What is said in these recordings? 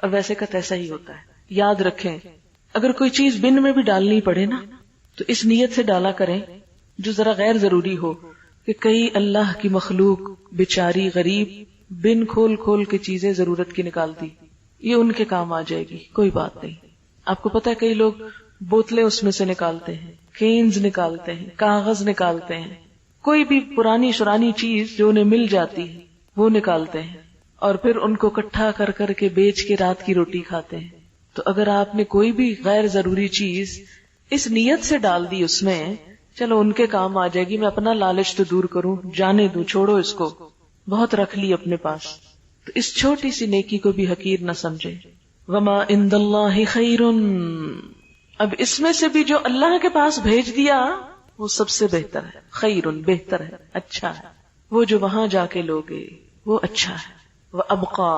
اور ویسے کا تیسا ہی ہوتا ہے. یاد رکھیں اگر کوئی چیز بن میں بھی ڈالنی پڑے نا تو اس نیت سے ڈالا کریں جو ذرا غیر ضروری ہو، کہ کئی اللہ کی مخلوق بیچاری غریب بن کھول کھول کے چیزیں ضرورت کی نکالتی، یہ ان کے کام آ جائے گی، کوئی بات نہیں. آپ کو پتا ہے کئی لوگ بوتلیں اس میں سے نکالتے ہیں، کینز نکالتے ہیں، کاغذ نکالتے ہیں، کوئی بھی پرانی شرانی چیز جو انہیں مل جاتی ہے وہ نکالتے ہیں اور پھر ان کو اکٹھا کر کر کے بیچ کے رات کی روٹی کھاتے ہیں. تو اگر آپ نے کوئی بھی غیر ضروری چیز اس نیت سے ڈال دی اس میں، چلو ان کے کام آ جائے گی، میں اپنا لالچ تو دور کروں، جانے دوں، چھوڑو اس کو، بہت رکھ لی اپنے پاس، تو اس چھوٹی سی نیکی کو بھی حقیر نہ سمجھے. وما عند اللہ خیر، اب اس میں سے بھی جو اللہ کے پاس بھیج دیا وہ سب سے بہتر ہے، خیر بہتر ہے، اچھا ہے. وہ جو وہاں جا کے لوگے وہ اچھا ہے. وابقا،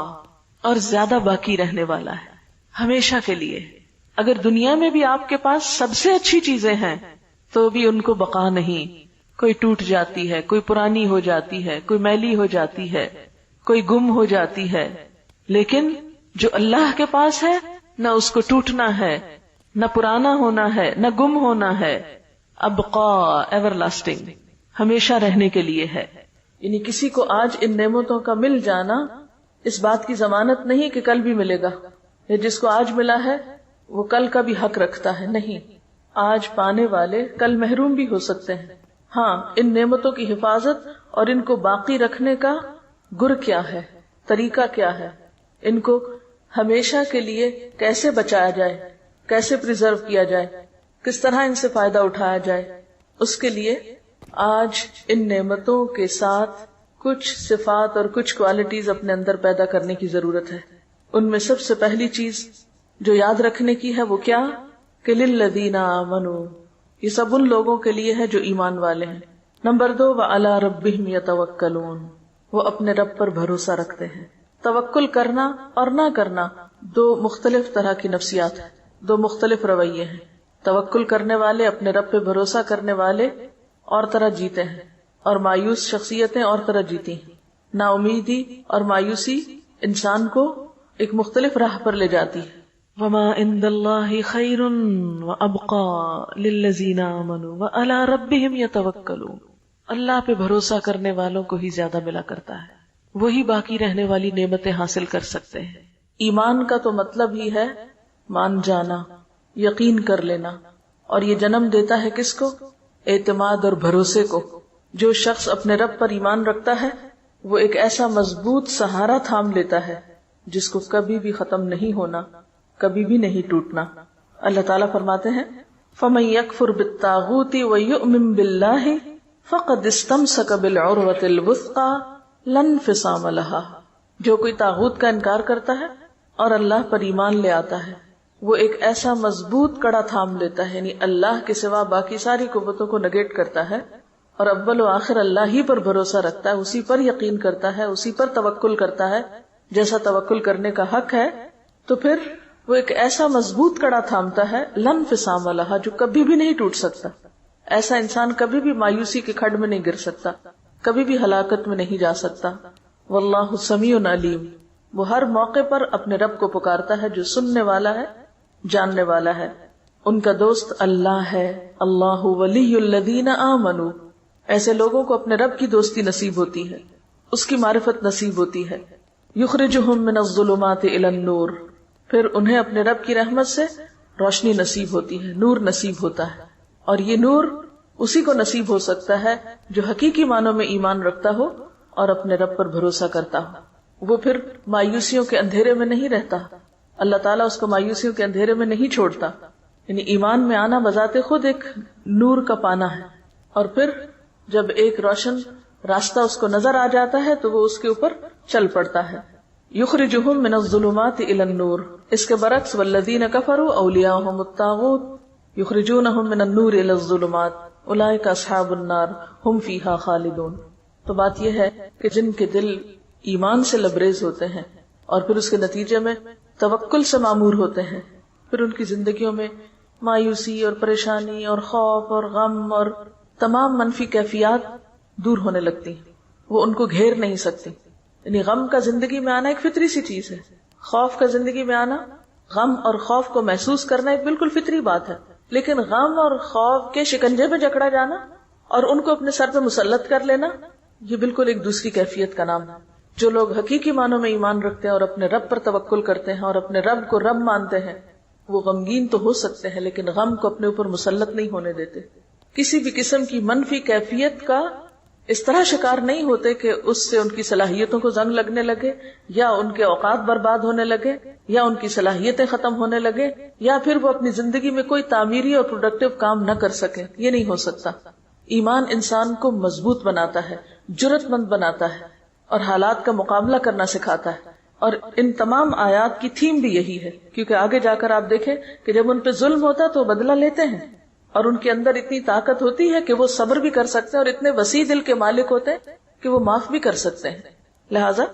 اور زیادہ باقی رہنے والا ہے، ہمیشہ کے لیے. اگر دنیا میں بھی آپ کے پاس سب سے اچھی چیزیں ہیں تو بھی ان کو بقا نہیں، کوئی ٹوٹ جاتی ہے، کوئی پرانی ہو جاتی ہے، کوئی میلی ہو جاتی ہے، کوئی گم ہو جاتی ہے. لیکن جو اللہ کے پاس ہے نہ اس کو ٹوٹنا ہے، نہ پرانا ہونا ہے، نہ گم ہونا ہے. ابقا، ایور لاسٹنگ، ہمیشہ رہنے کے لیے ہے. یعنی کسی کو آج ان نعمتوں کا مل جانا اس بات کی ضمانت نہیں کہ کل بھی ملے گا، یا جس کو آج ملا ہے وہ کل کا بھی حق رکھتا ہے. نہیں، آج پانے والے کل محروم بھی ہو سکتے ہیں. ہاں، ان نعمتوں کی حفاظت اور ان کو باقی رکھنے کا گر کیا ہے، طریقہ کیا ہے، ان کو ہمیشہ کے لیے کیسے بچایا جائے، کیسے پریزرو کیا جائے، کس طرح ان سے فائدہ اٹھایا جائے، اس کے لیے آج ان نعمتوں کے ساتھ کچھ صفات اور کچھ کوالٹیز اپنے اندر پیدا کرنے کی ضرورت ہے. ان میں سب سے پہلی چیز جو یاد رکھنے کی ہے وہ کیا کہ للذین آمنوا، یہ سب ان لوگوں کے لیے ہے جو ایمان والے ہیں. نمبر 2، وعلی ربہم یتوکلون، وہ اپنے رب پر بھروسہ رکھتے ہیں. توکل کرنا اور نہ کرنا دو مختلف طرح کی نفسیات ہیں، دو مختلف رویے ہیں. توکل کرنے والے، اپنے رب پہ بھروسہ کرنے والے اور طرح جیتے ہیں، اور مایوس شخصیتیں اور طرح جیتی ہیں. نا امیدی اور مایوسی انسان کو ایک مختلف راہ پر لے جاتی ہے. وما عند اللہ خیر وابقا للذین آمنوا وعلی ربہم یتوکلون، اللہ پہ بھروسہ کرنے والوں کو ہی زیادہ ملا کرتا ہے، وہی باقی رہنے والی نعمتیں حاصل کر سکتے ہیں. ایمان کا تو مطلب ہی ہے مان جانا، یقین کر لینا، اور یہ جنم دیتا ہے کس کو؟ اعتماد اور بھروسے کو. جو شخص اپنے رب پر ایمان رکھتا ہے وہ ایک ایسا مضبوط سہارا تھام لیتا ہے جس کو کبھی بھی ختم نہیں ہونا، کبھی بھی نہیں ٹوٹنا. اللہ تعالیٰ فرماتے ہیں فَمَن يَكْفُرْ بِالطَّاغُوتِ وَيُؤْمِن بِاللَّهِ فَقَدِ اسْتَمْسَكَ بِالْعُرْوَةِ الْوُثْقَى لَا انفصام لَهَا، جو کوئی طاغوت کا انکار کرتا ہے اور اللہ پر ایمان لے آتا ہے وہ ایک ایسا مضبوط کڑا تھام لیتا ہے، یعنی اللہ کے سوا باقی ساری قوتوں کو نگیٹ کرتا ہے اور اول و آخر اللہ ہی پر بھروسہ رکھتا ہے، اسی پر یقین کرتا ہے، اسی پر توکل کرتا ہے جیسا توکل کرنے کا حق ہے. تو پھر وہ ایک ایسا مضبوط کڑا تھامتا ہے لا انفصام لہا، جو کبھی بھی نہیں ٹوٹ سکتا. ایسا انسان کبھی بھی مایوسی کے کھڈ میں نہیں گر سکتا، کبھی بھی ہلاکت میں نہیں جا سکتا. واللہ سمیع علیم، وہ ہر موقع پر اپنے رب کو پکارتا ہے جو سننے والا ہے، جاننے والا ہے. ان کا دوست اللہ ہے. اللہ ولی الذین آمنوا، ایسے لوگوں کو اپنے رب کی دوستی نصیب ہوتی ہے، اس کی معرفت نصیب ہوتی ہے. یخرجہم من الظلمات الی النور، پھر انہیں اپنے رب کی رحمت سے روشنی نصیب ہوتی ہے، نور نصیب ہوتا ہے. اور یہ نور اسی کو نصیب ہو سکتا ہے جو حقیقی معنوں میں ایمان رکھتا ہو اور اپنے رب پر بھروسہ کرتا ہو. وہ پھر مایوسیوں کے اندھیرے میں نہیں رہتا، اللہ تعالیٰ اس کو مایوسیوں کے اندھیرے میں نہیں چھوڑتا. یعنی ایمان میں آنا بذات خود ایک نور کا پانا ہے، اور پھر جب ایک روشن راستہ اس کو نظر آ جاتا ہے تو وہ اس کے اوپر چل پڑتا ہے. یخرجہم من الظلمات الی النور، اس کے برعکس والذین کفروا اولیاءہم الطاغوت یخرجونہم من النور الی الظلمات اولئک اصحاب النار ہم فیہا خالدون. تو بات یہ ہے کہ جن کے دل ایمان سے لبریز ہوتے ہیں اور پھر اس کے نتیجے میں توکل سے معمور ہوتے ہیں، پھر ان کی زندگیوں میں مایوسی اور پریشانی اور خوف اور غم اور تمام منفی کیفیات دور ہونے لگتی ہیں، وہ ان کو گھیر نہیں سکتی. یعنی غم کا زندگی میں آنا ایک فطری سی چیز ہے، خوف کا زندگی میں آنا، غم اور خوف کو محسوس کرنا ایک بالکل فطری بات ہے، لیکن غم اور خوف کے شکنجے میں جکڑا جانا اور ان کو اپنے سر پہ مسلط کر لینا، یہ بالکل ایک دوسری کیفیت کا نام ہے۔ جو لوگ حقیقی معنوں میں ایمان رکھتے ہیں اور اپنے رب پر توکل کرتے ہیں اور اپنے رب کو رب مانتے ہیں، وہ غمگین تو ہو سکتے ہیں لیکن غم کو اپنے اوپر مسلط نہیں ہونے دیتے، کسی بھی قسم کی منفی کیفیت کا اس طرح شکار نہیں ہوتے کہ اس سے ان کی صلاحیتوں کو زنگ لگنے لگے، یا ان کے اوقات برباد ہونے لگے، یا ان کی صلاحیتیں ختم ہونے لگے، یا پھر وہ اپنی زندگی میں کوئی تعمیری اور پروڈکٹیو کام نہ کر سکے۔ یہ نہیں ہو سکتا۔ ایمان انسان کو مضبوط بناتا ہے، جرأت مند بناتا ہے اور حالات کا مقابلہ کرنا سکھاتا ہے، اور ان تمام آیات کی تھیم بھی یہی ہے، کیونکہ آگے جا کر آپ دیکھیں کہ جب ان پہ ظلم ہوتا ہے تو وہ بدلہ لیتے ہیں، اور ان کے اندر اتنی طاقت ہوتی ہے کہ وہ صبر بھی کر سکتے ہیں، اور اتنے وسیع دل کے مالک ہوتے ہیں کہ وہ معاف بھی کر سکتے ہیں۔ لہذا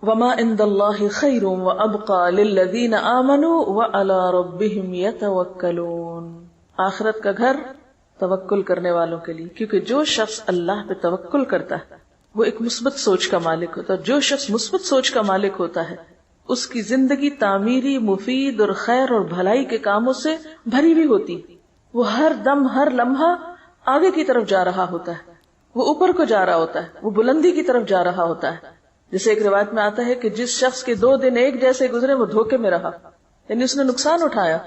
وما عند اللہ خیر وابقى للذین آمنوا وعلی ربهم یتوکلون، آخرت کا گھر توکل کرنے والوں کے لیے، کیونکہ جو شخص اللہ پہ توکل کرتا ہے وہ ایک مثبت سوچ کا مالک ہوتا ہے، جو شخص مثبت سوچ کا مالک ہوتا ہے اس کی زندگی تعمیری، مفید اور خیر اور بھلائی کے کاموں سے بھری ہوئی ہوتی، وہ ہر دم ہر لمحہ آگے کی طرف جا رہا ہوتا ہے، وہ اوپر کو جا رہا ہوتا ہے، وہ بلندی کی طرف جا رہا ہوتا ہے۔ جیسے ایک روایت میں آتا ہے کہ جس شخص کے 2 دن ایک جیسے گزرے وہ دھوکے میں رہا، یعنی اس نے نقصان اٹھایا۔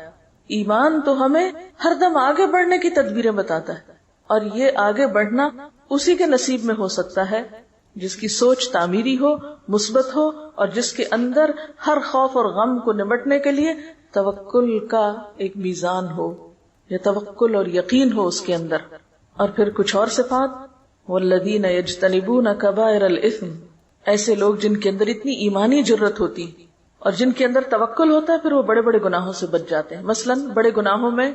ایمان تو ہمیں ہر دم آگے بڑھنے کی تدبیریں بتاتا ہے، اور یہ آگے بڑھنا اسی کے نصیب میں ہو سکتا ہے جس کی سوچ تعمیری ہو، مثبت ہو، اور جس کے اندر ہر خوف اور غم کو نمٹنے کے لیے توکل کا ایک میزان ہو، یا توکل اور یقین ہو اس کے اندر۔ اور پھر کچھ اور صفات، والذین یجتنبون کبائر الاثم، ایسے لوگ جن کے اندر اتنی ایمانی جرت ہوتی اور جن کے اندر توکل ہوتا ہے، پھر وہ بڑے بڑے گناہوں سے بچ جاتے ہیں۔ مثلا بڑے گناہوں میں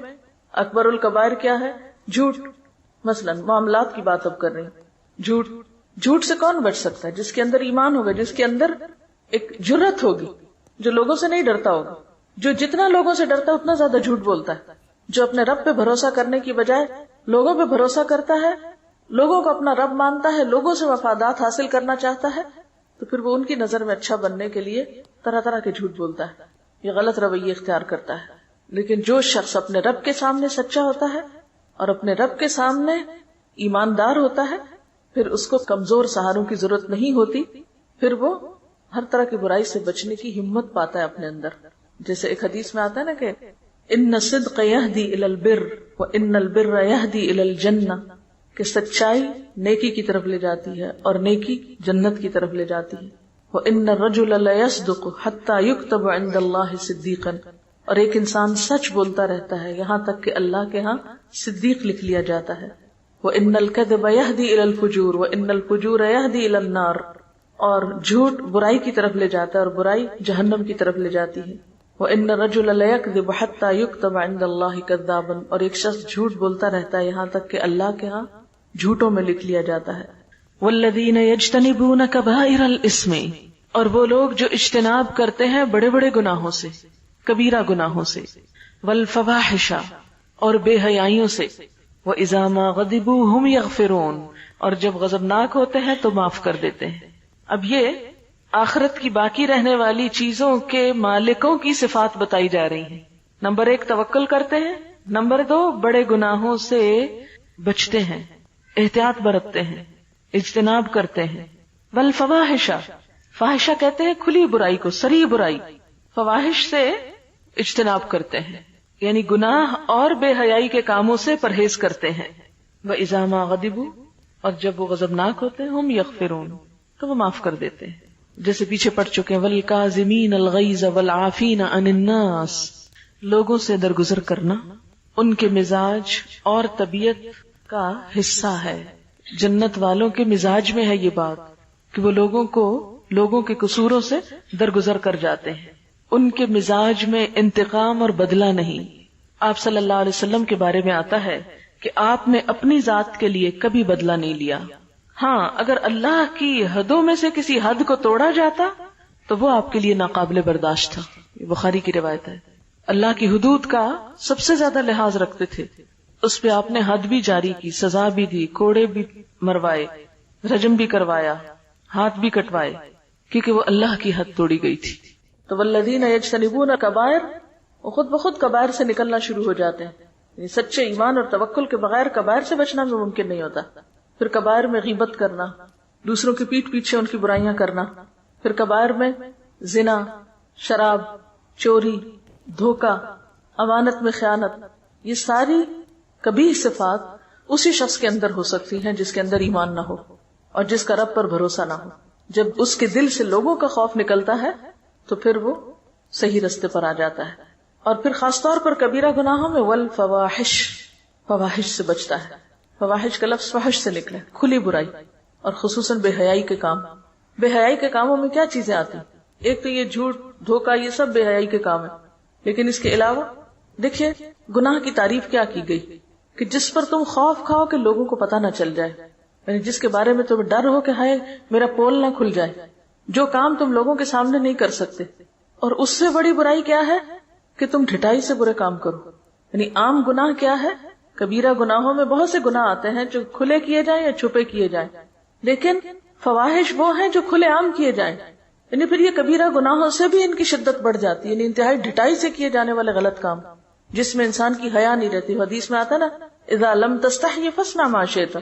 اکبر الکبائر کیا ہے؟ جھوٹ۔ مثلا معاملات کی بات اب کر رہے ہیں، جھوٹ۔ جھوٹ سے کون بچ سکتا ہے؟ جس کے اندر ایمان ہوگا، جس کے اندر ایک جرت ہوگی، جو لوگوں سے نہیں ڈرتا ہوگا، جو جتنا لوگوں سے ڈرتا ہے اتنا زیادہ جھوٹ بولتا ہے، جو اپنے رب پہ بھروسہ کرنے کی بجائے لوگوں پہ بھروسہ کرتا ہے، لوگوں کو اپنا رب مانتا ہے، لوگوں سے مفادات حاصل کرنا چاہتا ہے، تو پھر وہ ان کی نظر میں اچھا بننے کے لیے طرح طرح کے جھوٹ بولتا ہے، یہ غلط رویے اختیار کرتا ہے۔ لیکن جو شخص اپنے رب کے سامنے سچا ہوتا ہے اور اپنے رب کے سامنے ایماندار ہوتا ہے، پھر اس کو کمزور سہاروں کی ضرورت نہیں ہوتی، پھر وہ ہر طرح کی برائی سے بچنے کی ہمت پاتا ہے اپنے اندر۔ جیسے ایک حدیث میں آتا ہے نا کہ ان الصدق یہدی الی البر وان البر یہدی الی الجنہ، کہ سچائی نیکی کی طرف لے جاتی ہے اور نیکی جنت کی طرف لے جاتی ہے۔ وان الرجل لیصدق حتی یکتب عند اللہ صدیقا، اور ایک انسان سچ بولتا رہتا ہے یہاں تک کہ اللہ کے ہاں صدیق لکھ لیا جاتا ہے۔ وَإِنَّ الْكَذِبَ يَهْدِي إِلَى الْفُجُورِ وَإِنَّ الْفُجُورَ يَهْدِي إِلَى النَّارِ، اور جھوٹ برائی کی طرف لے جاتا ہے اور برائی جہنم کی طرف لے جاتی ہے۔ وَإِنَّ الرَّجُلَ لَيَكْذِبُ حَتَّى يُكْتَبَ عِندَ اللَّهِ كَذَّابًا، اور ایک شخص جھوٹ بولتا رہتا ہے یہاں تک کہ اللہ کے ہاں جھوٹوں میں لکھ لیا جاتا ہے۔ وَالَّذِينَ يَجْتَنِبُونَ كَبَائِرَ الْإِثْمِ، اور وہ لوگ جو اجتناب کرتے ہیں بڑے بڑے گناہوں سے، کبیرہ گناہوں سے، وَالْفَوَاحِشَ، اور بے حیائیوں سے، وَإِذَا مَا غَضِبُوا هُمْ يَغْفِرُونَ، اور جب غضبناک ہوتے ہیں تو معاف کر دیتے ہیں۔ اب یہ آخرت کی باقی رہنے والی چیزوں کے مالکوں کی صفات بتائی جا رہی ہیں۔ نمبر 1 توکل کرتے ہیں، نمبر 2 بڑے گناہوں سے بچتے ہیں، احتیاط برتتے ہیں، اجتناب کرتے ہیں۔ والفواحش، فاحشہ کہتے ہیں کھلی برائی کو، صریح برائی، فواحش سے اجتناب کرتے ہیں، یعنی گناہ اور بے حیائی کے کاموں سے پرہیز کرتے ہیں۔ وَإِذَا مَا غَضِبُوا، اور جب وہ غضبناک ہوتے ہیں، ہم یغفرون، تو وہ معاف کر دیتے ہیں، جیسے پیچھے پڑھ چکے ہیں، وَالْكَاظِمِينَ الْغَيْظَ وَالْعَافِينَ عَنِ النَّاسِ، لوگوں سے درگزر کرنا ان کے مزاج اور طبیعت کا حصہ ہے۔ جنت والوں کے مزاج میں ہے یہ بات کہ وہ لوگوں کے قصوروں سے درگزر کر جاتے ہیں، ان کے مزاج میں انتقام اور بدلہ نہیں۔ آپ صلی اللہ علیہ وسلم کے بارے میں آتا ہے کہ آپ نے اپنی ذات کے لیے کبھی بدلہ نہیں لیا، ہاں اگر اللہ کی حدوں میں سے کسی حد کو توڑا جاتا تو وہ آپ کے لیے ناقابل برداشت تھا۔ یہ بخاری کی روایت ہے۔ اللہ کی حدود کا سب سے زیادہ لحاظ رکھتے تھے، اس پہ آپ نے حد بھی جاری کی، سزا بھی دی، کوڑے بھی مروائے، رجم بھی کروایا، ہاتھ بھی کٹوائے، کیونکہ وہ اللہ کی حد توڑی گئی تھی۔ تو والذین یجتنبون کبائر، وہ خود بخود کبائر سے نکلنا شروع ہو جاتے ہیں. یعنی سچے ایمان اور توکل کے بغیر کبائر سے بچنا بھی ممکن نہیں ہوتا. پھر کبائر میں غیبت کرنا، دوسروں کی پیٹھ پیچھے ان کی برائیاں کرنا. پھر کبائر میں زنا، شراب، چوری، دھوکہ، امانت میں خیانت، یہ ساری کبیح صفات اسی شخص کے اندر ہو سکتی ہیں جس کے اندر ایمان نہ ہو اور جس کا رب پر بھروسہ نہ ہو. جب اس کے دل سے لوگوں کا خوف نکلتا ہے تو پھر وہ صحیح رستے پر آ جاتا ہے. اور پھر خاص طور پر کبیرہ گناہوں میں والفواحش، فواحش سے بچتا ہے. فواحش کا لفظ فحش سے نکلے، کھلی برائی، اور خصوصاً بے حیائی کے کام. بے حیائی کے کاموں میں کیا چیزیں آتی ہیں؟ ایک تو یہ جھوٹ، دھوکہ، یہ سب بے حیائی کے کام ہیں. لیکن اس کے علاوہ دیکھیے گناہ کی تعریف کیا کی گئی کہ جس پر تم خوف کھاؤ کہ لوگوں کو پتہ نہ چل جائے، یعنی جس کے بارے میں تمہیں ڈر ہو کہ ہائے میرا پول نہ کھل جائے، جو کام تم لوگوں کے سامنے نہیں کر سکتے. اور اس سے بڑی برائی کیا ہے کہ تم ڈھٹائی سے برے کام کرو. یعنی عام گناہ کیا ہے؟ کبیرہ گناہوں میں بہت سے گناہ آتے ہیں جو کھلے کیے جائیں یا چھپے کیے جائیں، لیکن فواحش وہ ہیں جو کھلے عام کیے جائیں. یعنی پھر یہ کبیرہ گناہوں سے بھی ان کی شدت بڑھ جاتی ہے. یعنی انتہائی ڈھٹائی سے کیے جانے والے غلط کام جس میں انسان کی حیا نہیں رہتی. حدیث میں آتا نا اذا لم تستحی فاصنع ما شئت،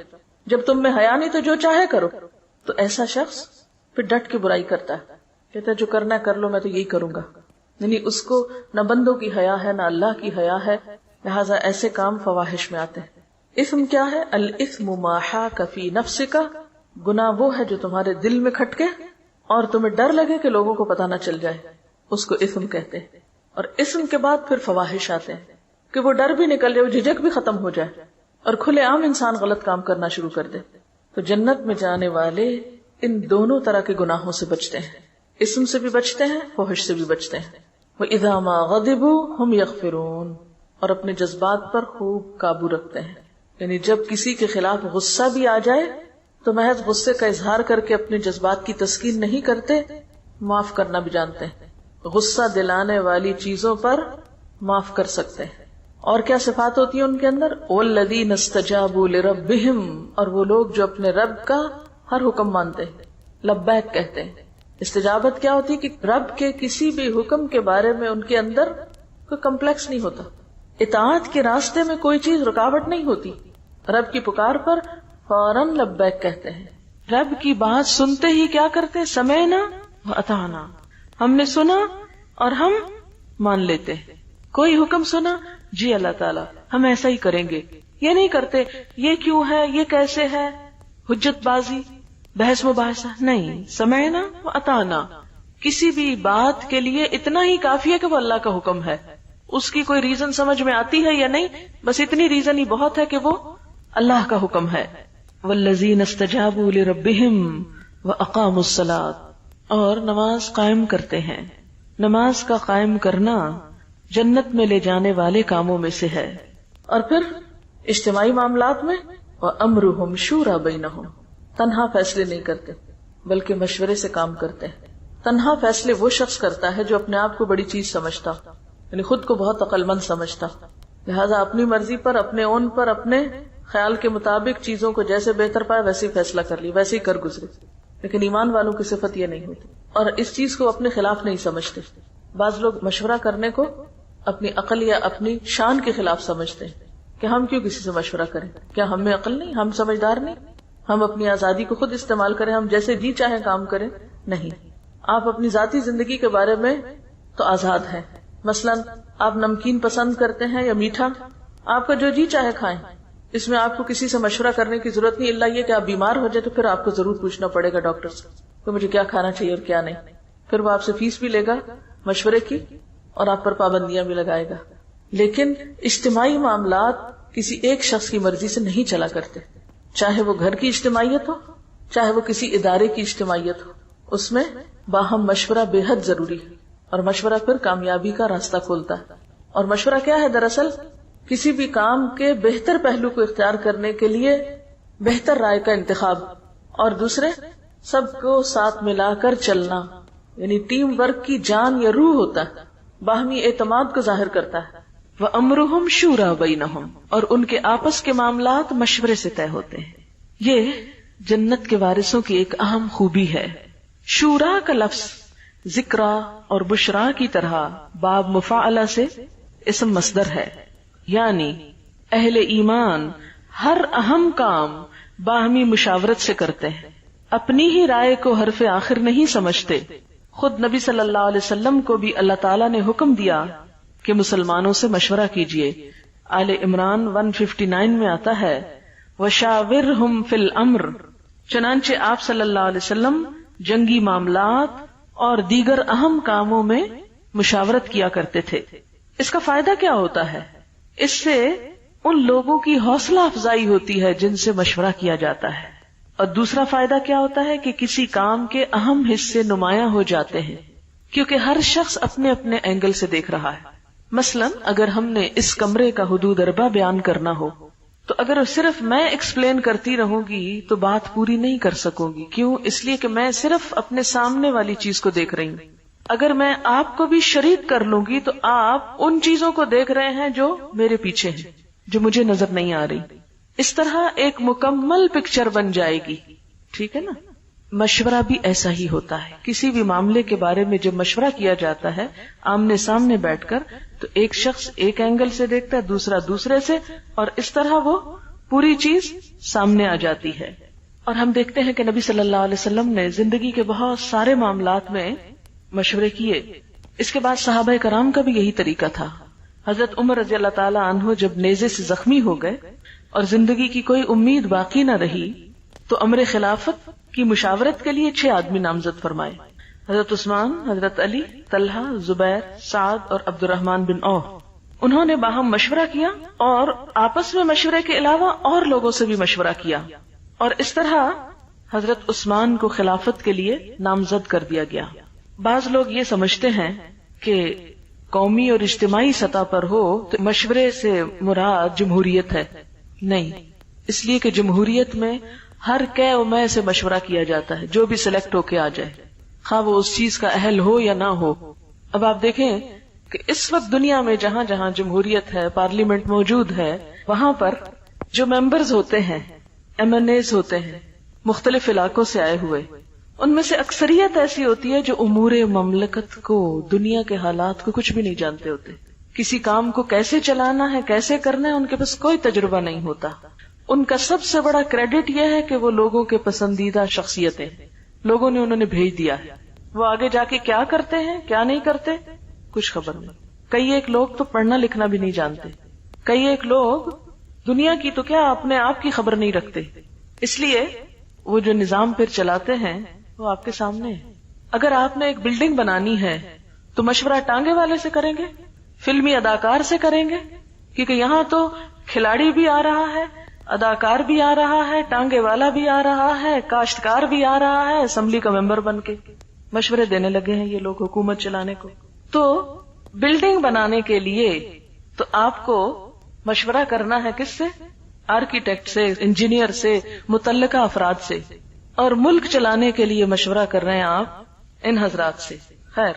جب تم میں حیا نہیں تو جو چاہے کرو. تو ایسا شخص پھر ڈٹ کے برائی کرتا ہے، کہتا ہے جو کرنا ہے کر لو، میں تو یہی کروں گا. یعنی اس کو نہ بندوں کی حیا ہے نہ اللہ کی حیا ہے، لہٰذا ایسے کام فواحش میں آتے ہیں. اثم کیا ہے؟ الاثم ما حاک فی نفسک، گناہ وہ ہے جو تمہارے دل میں کھٹکے اور تمہیں ڈر لگے کہ لوگوں کو پتہ نہ چل جائے، اس کو اثم کہتے ہیں. اور اثم کے بعد پھر فواحش آتے ہیں کہ وہ ڈر بھی نکل جائے، وہ جھجک بھی ختم ہو جائے اور کھلے عام انسان غلط کام کرنا شروع کر دے. تو جنت میں جانے والے ان دونوں طرح کے گناہوں سے بچتے ہیں، اسم سے بھی بچتے ہیں، فحش سے بھی بچتے ہیں. وَإِذَا مَا غَضِبُوا هُمْ يَغْفِرُونَ، اور اپنے جذبات پر خوب قابو رکھتے ہیں. یعنی جب کسی کے خلاف غصہ بھی آ جائے تو محض غصے کا اظہار کر کے اپنے جذبات کی تسکین نہیں کرتے، معاف کرنا بھی جانتے ہیں. غصہ دلانے والی چیزوں پر معاف کر سکتے ہیں. اور کیا صفات ہوتی ہیں ان کے اندر؟ وَالَّذِينَ اسْتَجَابُوا لِرَبِّهِمْ، اور وہ لوگ جو اپنے رب کا ہر حکم مانتے ہیں، لبیک کہتے ہیں. استجابت کیا ہوتی ہے کہ رب کے کسی بھی حکم کے بارے میں ان کے اندر کوئی کمپلیکس نہیں ہوتا، اطاعت کے راستے میں کوئی چیز رکاوٹ نہیں ہوتی. رب کی پکار پر فوراً لبیک کہتے ہیں. رب کی بات سنتے ہی کیا کرتے؟ سمعنا واطعنا، ہم نے سنا اور ہم مان لیتے. کوئی حکم سنا، جی اللہ تعالیٰ ہم ایسا ہی کریں گے. یہ نہیں کرتے یہ کیوں ہے، یہ کیسے ہے، حجت بازی، بحث مباحثہ نہیں. سمعنا واطعنا، کسی بھی بات کے لیے اتنا ہی کافی ہے کہ وہ اللہ کا حکم ہے. اس کی کوئی ریزن سمجھ میں آتی ہے یا نہیں، بس اتنی ریزن ہی بہت ہے کہ وہ اللہ کا حکم ہے. والذین استجابوا لربہم واقاموا الصلاۃ، اور نماز قائم کرتے ہیں. نماز کا قائم کرنا جنت میں لے جانے والے کاموں میں سے ہے. اور پھر اجتماعی معاملات میں وامرہم شورا بینہم، تنہا فیصلے نہیں کرتے بلکہ مشورے سے کام کرتے ہیں. تنہا فیصلے وہ شخص کرتا ہے جو اپنے آپ کو بڑی چیز سمجھتا، یعنی خود کو بہت عقل مند سمجھتا، لہذا اپنی مرضی پر، اپنے اون پر، اپنے خیال کے مطابق چیزوں کو جیسے بہتر پائے ویسے ہی فیصلہ کر لی، ویسے ہی کر گزرے. لیکن ایمان والوں کی صفت یہ نہیں ہوتی اور اس چیز کو اپنے خلاف نہیں سمجھتے. بعض لوگ مشورہ کرنے کو اپنی عقل یا اپنی شان کے خلاف سمجھتے ہیں کہ ہم کیوں کسی سے مشورہ کریں، کیا ہم میں عقل نہیں، ہم سمجھدار نہیں، ہم اپنی آزادی کو خود استعمال کریں، ہم جیسے جی چاہیں کام کریں. نہیں، آپ اپنی ذاتی زندگی کے بارے میں تو آزاد ہیں. مثلا آپ نمکین پسند کرتے ہیں یا میٹھا، آپ کا جو جی چاہے کھائیں، اس میں آپ کو کسی سے مشورہ کرنے کی ضرورت نہیں، اللہ یہ کہ آپ بیمار ہو جائے تو پھر آپ کو ضرور پوچھنا پڑے گا ڈاکٹر سے کہ مجھے کیا کھانا چاہیے اور کیا نہیں. پھر وہ آپ سے فیس بھی لے گا مشورے کی اور آپ پر پابندیاں بھی لگائے گا. لیکن اجتماعی معاملات کسی ایک شخص کی مرضی سے نہیں چلا کرتے، چاہے وہ گھر کی اجتماعیت ہو، چاہے وہ کسی ادارے کی اجتماعیت ہو. اس میں باہم مشورہ بے حد ضروری ہے اور مشورہ پھر کامیابی کا راستہ کھولتا ہے. اور مشورہ کیا ہے؟ دراصل کسی بھی کام کے بہتر پہلو کو اختیار کرنے کے لیے بہتر رائے کا انتخاب، اور دوسرے سب کو ساتھ ملا کر چلنا، یعنی ٹیم ورک کی جان یا روح ہوتا ہے، باہمی اعتماد کو ظاہر کرتا ہے. وَأَمْرُهُمْ شُورَى بَيْنَهُمْ، اور ان کے آپس کے معاملات مشورے سے طے ہوتے ہیں. یہ جنت کے وارثوں کی ایک اہم خوبی ہے. شورا کا لفظ ذکرا اور بشرا کی طرح باب مفاعلہ سے اسم مصدر ہے، یعنی اہل ایمان ہر اہم کام باہمی مشاورت سے کرتے ہیں، اپنی ہی رائے کو حرف آخر نہیں سمجھتے۔ خود نبی صلی اللہ علیہ وسلم کو بھی اللہ تعالیٰ نے حکم دیا کہ مسلمانوں سے مشورہ کیجیے۔ آل عمران 159 میں آتا ہے وَشَاوِرْهُمْ فِي الْأَمْرِ، چنانچہ آپ صلی اللہ علیہ وسلم جنگی معاملات اور دیگر اہم کاموں میں مشاورت کیا کرتے تھے۔ اس کا فائدہ کیا ہوتا ہے؟ اس سے ان لوگوں کی حوصلہ افزائی ہوتی ہے جن سے مشورہ کیا جاتا ہے، اور دوسرا فائدہ کیا ہوتا ہے کہ کسی کام کے اہم حصے نمایاں ہو جاتے ہیں، کیونکہ ہر شخص اپنے اپنے اینگل سے دیکھ رہا ہے۔ مثلا اگر ہم نے اس کمرے کا حدود اربع بیان کرنا ہو تو اگر صرف میں ایکسپلین کرتی رہوں گی تو بات پوری نہیں کر سکوں گی۔ کیوں؟ اس لیے کہ میں صرف اپنے سامنے والی چیز کو دیکھ رہی ہوں۔ اگر میں آپ کو بھی شریک کر لوں گی تو آپ ان چیزوں کو دیکھ رہے ہیں جو میرے پیچھے ہیں، جو مجھے نظر نہیں آ رہی۔ اس طرح ایک مکمل پکچر بن جائے گی، ٹھیک ہے نا؟ مشورہ بھی ایسا ہی ہوتا ہے۔ کسی بھی معاملے کے بارے میں جب مشورہ کیا جاتا ہے آمنے سامنے بیٹھ کر، تو ایک شخص ایک اینگل سے دیکھتا ہے، دوسرا دوسرے سے، اور اس طرح وہ پوری چیز سامنے آ جاتی ہے۔ اور ہم دیکھتے ہیں کہ نبی صلی اللہ علیہ وسلم نے زندگی کے بہت سارے معاملات میں مشورے کیے۔ اس کے بعد صحابہ کرام کا بھی یہی طریقہ تھا۔ حضرت عمر رضی اللہ تعالی عنہ جب نیزے سے زخمی ہو گئے اور زندگی کی کوئی امید باقی نہ رہی تو امر خلافت کی مشاورت کے لیے 6 آدمی نامزد فرمائے۔ حضرت عثمان، حضرت علی، طلحہ، زبیر، سعد اور عبد الرحمن بن عوف۔ انہوں نے باہم مشورہ کیا اور آپس میں مشورے کے علاوہ اور لوگوں سے بھی مشورہ کیا، اور اس طرح حضرت عثمان کو خلافت کے لیے نامزد کر دیا گیا۔ بعض لوگ یہ سمجھتے ہیں کہ قومی اور اجتماعی سطح پر ہو تو مشورے سے مراد جمہوریت ہے۔ نہیں، اس لیے کہ جمہوریت میں ہر کہ و میں سے مشورہ کیا جاتا ہے، جو بھی سلیکٹ ہو کے آ جائے، خواہ وہ اس چیز کا اہل ہو یا نہ ہو۔ اب آپ دیکھیں کہ اس وقت دنیا میں جہاں جہاں جمہوریت ہے، پارلیمنٹ موجود ہے، وہاں پر جو ممبرز ہوتے ہیں، MNAs ہوتے ہیں، مختلف علاقوں سے آئے ہوئے، ان میں سے اکثریت ایسی ہوتی ہے جو امور مملکت کو، دنیا کے حالات کو کچھ بھی نہیں جانتے ہوتے۔ کسی کام کو کیسے چلانا ہے، کیسے کرنا ہے، ان کے پاس کوئی تجربہ نہیں ہوتا۔ ان کا سب سے بڑا کریڈٹ یہ ہے کہ وہ لوگوں کے پسندیدہ شخصیتیں، لوگوں نے انہوں نے بھیج دیا ہے۔ وہ آگے جا کے کیا کرتے ہیں، کیا نہیں کرتے، کچھ خبر نہیں۔ کئی ایک لوگ تو پڑھنا لکھنا بھی نہیں جانتے، کئی ایک لوگ دنیا کی تو کیا اپنے آپ کی خبر نہیں رکھتے۔ اس لیے وہ جو نظام پھر چلاتے ہیں وہ آپ کے سامنے ہے۔ اگر آپ نے ایک بلڈنگ بنانی ہے تو مشورہ ٹانگے والے سے کریں گے، فلمی اداکار سے کریں گے، کیونکہ یہاں تو کھلاڑی بھی آ رہا ہے، اداکار بھی آ رہا ہے، ٹانگے والا بھی آ رہا ہے، کاشتکار بھی آ رہا ہے، اسمبلی کا ممبر بن کے مشورے دینے لگے ہیں یہ لوگ حکومت چلانے کو۔ تو بلڈنگ بنانے کے لیے تو آپ کو مشورہ کرنا ہے کس سے؟ آرکیٹیکٹ سے، انجینئر سے، متعلقہ افراد سے، اور ملک چلانے کے لیے مشورہ کر رہے ہیں آپ ان حضرات سے۔ خیر،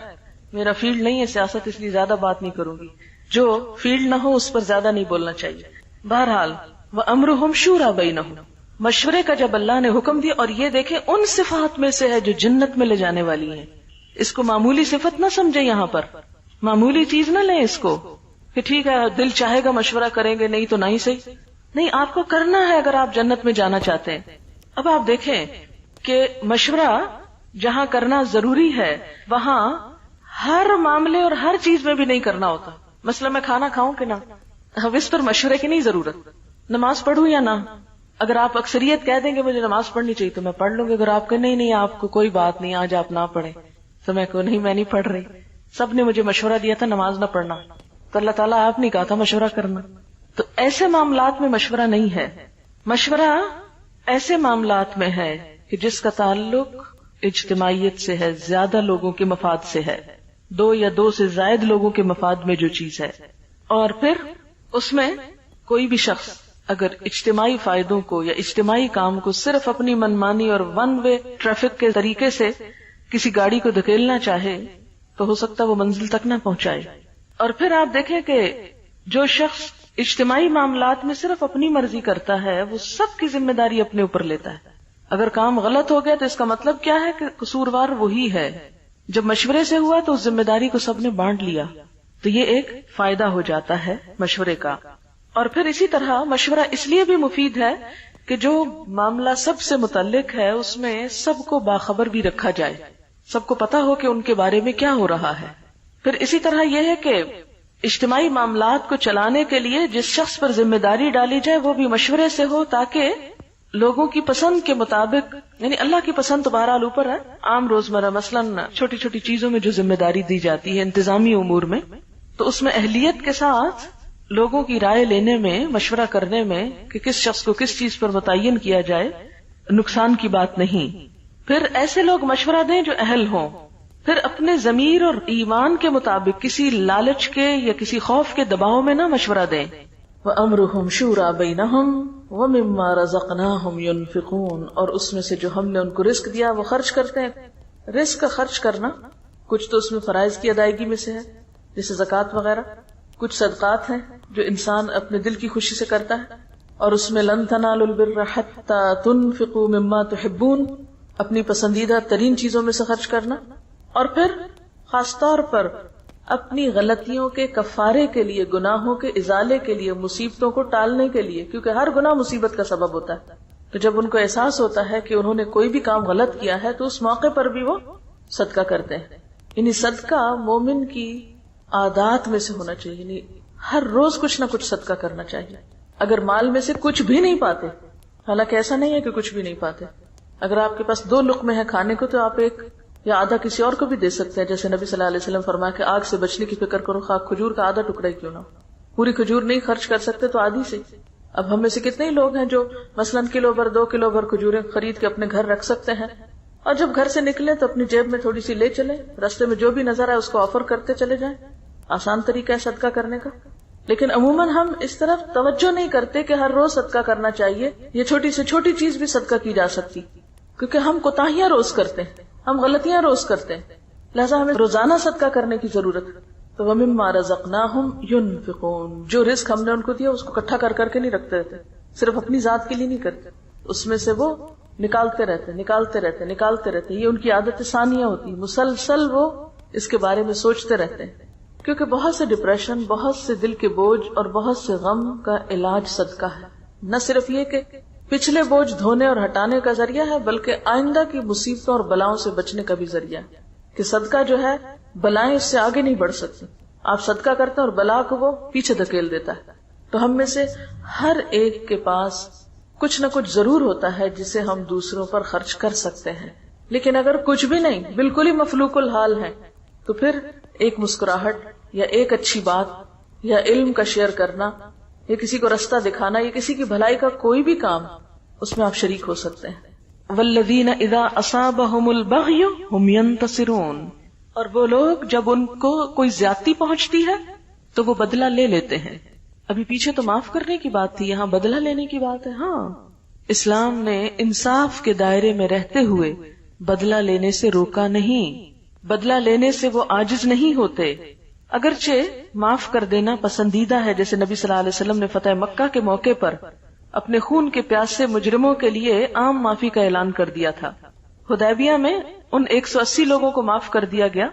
میرا فیلڈ نہیں ہے سیاست، اس لیے زیادہ بات نہیں کروں گی، جو فیلڈ نہ ہو اس پر زیادہ نہیں بولنا چاہیے۔ بہرحال وَأَمْرُهُمْ شُورَى بَيْنَهُمْ، مشورے کا جب اللہ نے حکم دیا، اور یہ دیکھیں ان صفات میں سے ہے جو جنت میں لے جانے والی ہیں۔ اس کو معمولی صفت نہ سمجھے، یہاں پر معمولی چیز نہ لیں اس کو کہ ٹھیک ہے دل چاہے گا مشورہ کریں گے، نہیں تو نہیں صحیح، نہیں، آپ کو کرنا ہے اگر آپ جنت میں جانا چاہتے ہیں۔ اب آپ دیکھیں کہ مشورہ جہاں کرنا ضروری ہے وہاں ہر معاملے اور ہر چیز میں بھی نہیں کرنا ہوتا۔ مثلا میں کھانا کھاؤں کہ نہ، اب اس پر مشورے کی نہیں ضرورت، نماز پڑھوں یا نہ۔ اگر آپ اکثریت کہہ دیں گے مجھے نماز پڑھنی چاہیے تو میں پڑھ لوں گی، اگر آپ کہ نہیں آپ کو کوئی بات نہیں، آج آپ نہ پڑھیں، تو میں کو نہیں، میں نہیں پڑھ رہی، سب نے مجھے مشورہ دیا تھا نماز نہ پڑھنا، تو اللہ تعالیٰ آپ نے کہا تھا مشورہ کرنا۔ تو ایسے معاملات میں مشورہ نہیں ہے۔ مشورہ ایسے معاملات میں ہے کہ جس کا تعلق اجتماعیت سے ہے، زیادہ لوگوں کے مفاد سے ہے، 2 یا 2 سے زائد لوگوں کے مفاد میں جو چیز ہے، اور پھر اس میں کوئی بھی شخص اگر اجتماعی فائدوں کو یا اجتماعی کام کو صرف اپنی منمانی اور ون وے ٹریفک کے طریقے سے کسی گاڑی کو دھکیلنا چاہے تو ہو سکتا ہے وہ منزل تک نہ پہنچائے۔ اور پھر آپ دیکھیں کہ جو شخص اجتماعی معاملات میں صرف اپنی مرضی کرتا ہے وہ سب کی ذمہ داری اپنے اوپر لیتا ہے۔ اگر کام غلط ہو گیا تو اس کا مطلب کیا ہے کہ قصوروار وہی ہے، جب مشورے سے ہوا تو اس ذمہ داری کو سب نے بانٹ لیا، تو یہ ایک فائدہ ہو جاتا ہے مشورے کا. اور پھر اسی طرح مشورہ اس لیے بھی مفید ہے کہ جو معاملہ سب سے متعلق ہے اس میں سب کو باخبر بھی رکھا جائے، سب کو پتا ہو کہ ان کے بارے میں کیا ہو رہا ہے. پھر اسی طرح یہ ہے کہ اجتماعی معاملات کو چلانے کے لیے جس شخص پر ذمہ داری ڈالی جائے وہ بھی مشورے سے ہو، تاکہ لوگوں کی پسند کے مطابق، یعنی اللہ کی پسند تو بہرحال اوپر ہے، عام روزمرہ مثلاً چھوٹی چھوٹی چیزوں میں جو ذمہ داری دی جاتی ہے انتظامی امور میں، تو اس میں اہلیت کے ساتھ لوگوں کی رائے لینے میں، مشورہ کرنے میں کہ کس شخص کو کس چیز پر متعین کیا جائے، نقصان کی بات نہیں. پھر ایسے لوگ مشورہ دیں جو اہل ہوں. پھر اپنے ضمیر اور ایمان کے مطابق کسی لالچ کے یا کسی خوف کے دباؤ میں نہ مشورہ دیں. وَأَمْرُهُمْ شُورَى بَيْنَهُمْ وَمِمَّا رَزَقْنَاهُمْ يُنْفِقُونَ، اور اس میں سے جو ہم نے ان کو رزق دیا وہ خرچ کرتے ہیں. رزق کا خرچ کرنا کچھ تو اس میں فرائض کی ادائیگی میں سے ہے جیسے زکوٰۃ وغیرہ، کچھ صدقات ہیں جو انسان اپنے دل کی خوشی سے کرتا ہے، اور اس میں لن تنالوا البر حتى تنفقوا مما تحبون، اپنی پسندیدہ ترین چیزوں میں سے خرچ کرنا. اور پھر خاص طور پر اپنی غلطیوں کے کفارے کے لیے، گناہوں کے ازالے کے لیے، مصیبتوں کو ٹالنے کے لیے، کیونکہ ہر گناہ مصیبت کا سبب ہوتا ہے. تو جب ان کو احساس ہوتا ہے کہ انہوں نے کوئی بھی کام غلط کیا ہے تو اس موقع پر بھی وہ صدقہ کرتے ہیں. یعنی صدقہ مومن کی عادات میں سے ہونا چاہیے، یعنی ہر روز کچھ نہ کچھ صدقہ کرنا چاہیے. اگر مال میں سے کچھ بھی نہیں پاتے، حالانکہ ایسا نہیں ہے کہ کچھ بھی نہیں پاتے، اگر آپ کے پاس 2 لقمے ہیں کھانے کو تو آپ ایک یا آدھا کسی اور کو بھی دے سکتے ہیں. جیسے نبی صلی اللہ علیہ وسلم فرمایا کہ آگ سے بچنے کی فکر کرو، خاک کھجور کا آدھا ٹکڑا ہی کیوں نہ ہو. پوری کھجور نہیں خرچ کر سکتے تو آدھی سے. اب ہم میں سے کتنے ہی لوگ ہیں جو مثلاً کلو بھر 2 کلو بھر کھجوریں خرید کے اپنے گھر رکھ سکتے ہیں، اور جب گھر سے نکلیں تو اپنی جیب میں تھوڑی سی لے چلیں، راستے میں جو بھی نظر آئے اس کو آفر کرتے چلے جائیں. آسان طریقہ ہے صدقہ کرنے کا. لیکن عموماً ہم اس طرف توجہ نہیں کرتے کہ ہر روز صدقہ کرنا چاہیے. یہ چھوٹی سے چھوٹی چیز بھی صدقہ کی جا سکتی، کیونکہ ہم کوتاہیاں روز کرتے ہیں، ہم غلطیاں روز کرتے ہیں، لہذا ہمیں روزانہ صدقہ کرنے کی ضرورت ہے. تو وَمِمَّا رَزَقْنَاهُمْ يُنْفِقُونَ، جو رزق ہم نے ان کو دیا اس کو اکٹھا کر کے نہیں رکھتے رہتے، صرف اپنی ذات کے لیے نہیں کرتے، اس میں سے وہ نکالتے رہتے. یہ ان کی عادت ثانیہ ہوتی، مسلسل وہ اس کے بارے میں سوچتے رہتے ہیں. کیونکہ بہت سے ڈپریشن، بہت سے دل کے بوجھ اور بہت سے غم کا علاج صدقہ ہے. نہ صرف یہ کہ پچھلے بوجھ دھونے اور ہٹانے کا ذریعہ ہے، بلکہ آئندہ کی مصیبتوں اور بلاؤں سے بچنے کا بھی ذریعہ ہے. کہ صدقہ جو ہے بلائیں اس سے آگے نہیں بڑھ سکتی. آپ صدقہ کرتے ہیں اور بلا کو وہ پیچھے دھکیل دیتا ہے. تو ہم میں سے ہر ایک کے پاس کچھ نہ کچھ ضرور ہوتا ہے جسے ہم دوسروں پر خرچ کر سکتے ہیں. لیکن اگر کچھ بھی نہیں، بالکل ہی مفلوق الحال ہے، تو پھر ایک مسکراہٹ یا ایک اچھی بات یا علم کا شیئر کرنا یا کسی کو رستہ دکھانا یا کسی کی بھلائی کا کوئی بھی کام، اس میں آپ شریک ہو سکتے ہیں. والذین اذا اصابہم البغی ہم ینتصرون، اور وہ لوگ جب ان کو کوئی زیادتی پہنچتی ہے تو وہ بدلہ لے لیتے ہیں. ابھی پیچھے تو معاف کرنے کی بات تھی، یہاں بدلہ لینے کی بات ہے. ہاں، اسلام نے انصاف کے دائرے میں رہتے ہوئے بدلہ لینے سے روکا نہیں. بدلہ لینے سے وہ عاجز نہیں ہوتے. اگرچہ معاف کر دینا پسندیدہ ہے، جیسے نبی صلی اللہ علیہ وسلم نے فتح مکہ کے موقع پر اپنے خون کے پیاسے مجرموں کے لیے عام معافی کا اعلان کر دیا تھا. حدیبیہ میں ان 180 لوگوں کو معاف کر دیا گیا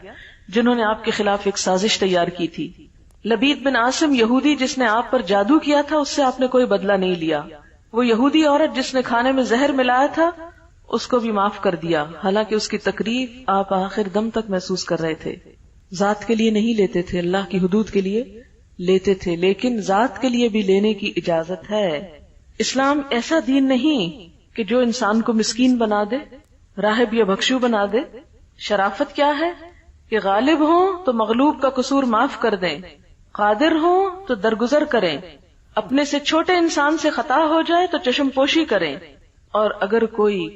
جنہوں نے آپ کے خلاف ایک سازش تیار کی تھی. لبید بن عاصم یہودی جس نے آپ پر جادو کیا تھا، اس سے آپ نے کوئی بدلہ نہیں لیا. وہ یہودی عورت جس نے کھانے میں زہر ملایا تھا، اس کو بھی معاف کر دیا، حالانکہ اس کی تکلیف آپ آخر دم تک محسوس کر رہے تھے. ذات کے لیے نہیں لیتے تھے، اللہ کی حدود کے لیے لیتے تھے، لیکن ذات کے لیے بھی لینے کی اجازت ہے. اسلام ایسا دین نہیں کہ جو انسان کو مسکین بنا دے، راہب یا بھکشو بنا دے. شرافت کیا ہے کہ غالب ہوں تو مغلوب کا قصور معاف کر دیں، قادر ہوں تو درگزر کریں، اپنے سے چھوٹے انسان سے خطا ہو جائے تو چشم پوشی کریں، اور اگر کوئی